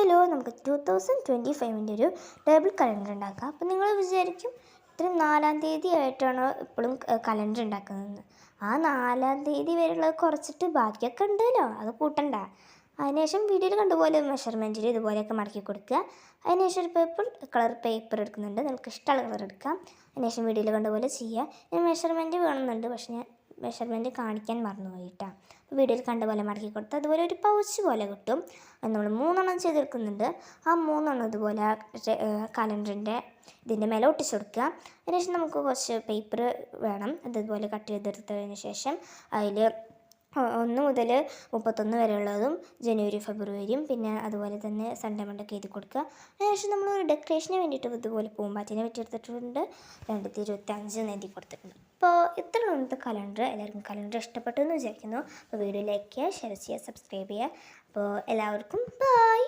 Hello, നമുക്ക് 2025 ഒരു table calendar ഉണ്ടാക്കാം. അപ്പോൾ നിങ്ങൾ വിചാരിക്കും ഇത്ര 4-ാം തീയതി ആയിട്ടാണോ ഇപ്പോഴും കലണ്ടർ ഉണ്ടാക്കുന്നതെന്ന്. ആ 4-ാം തീയതി വരെയുള്ളത് കുറച്ചിട്ട് ബാക്കിയൊക്കെ ഉണ്ടല്ലോ, അത് കൂട്ടണ്ട. അതിനുശേഷം വീഡിയോയിൽ കണ്ടുപോലെ മെഷർമെൻറ്റിൽ ഇതുപോലെയൊക്കെ മടക്കി കൊടുക്കുക. അതിനുശേഷം ഒരു കളർ പേപ്പർ എടുക്കുന്നുണ്ട്, നിങ്ങൾക്ക് ഇഷ്ടമുള്ള കളർ എടുക്കാം. അതിനുശേഷം വീഡിയോയിൽ കണ്ടുപോലെ ചെയ്യുക. ഞാൻ മെഷർമെൻറ്റ് വേണമെന്നുണ്ട്, പക്ഷേ ഞാൻ മെഷർമെൻറ്റ് കാണിക്കാൻ മറന്നുപോയിട്ടാണ്. അപ്പോൾ വീഡിയോയിൽ കണ്ടുപോലെ മടക്കി കൊടുത്ത് അതുപോലെ ഒരു പൗച്ച് പോലെ കിട്ടും. അത് നമ്മൾ 3 ചെയ്തെടുക്കുന്നുണ്ട്. ആ 3 ഇതുപോലെ കലണ്ടറിൻ്റെ ഇതിൻ്റെ മേലെ ഒട്ടിച്ച് കൊടുക്കുക. അതിനുശേഷം നമുക്ക് കുറച്ച് പേപ്പർ വേണം. അതുപോലെ കട്ട് ചെയ്തെടുത്തതിന് ശേഷം അതിൽ 1 മുതൽ 31 വരെയുള്ളതും ജനുവരി ഫെബ്രുവരിയും പിന്നെ അതുപോലെ തന്നെ സൺഡേ മണ്ടൊക്കെ എഴുതി കൊടുക്കുക. അതിനുശേഷം നമ്മളൊരു ഡെക്കറേഷന് വേണ്ടിയിട്ട് ഇതുപോലെ പൂമ്പാറ്റിനെ വെട്ടിയെടുത്തിട്ടുണ്ട്. 2025 എഴുതി കൊടുത്തിട്ടുണ്ട്. അപ്പോൾ ഇത്രയാണ് ഇന്നത്തെ കലണ്ടർ. എല്ലാവർക്കും കലണ്ടർ ഇഷ്ടപ്പെട്ടു എന്ന് വിചാരിക്കുന്നു. അപ്പോൾ വീഡിയോ ലൈക്ക് ചെയ്യുക, ഷെയർ ചെയ്യുക, സബ്സ്ക്രൈബ് ചെയ്യുക. അപ്പോൾ എല്ലാവർക്കും ബൈ.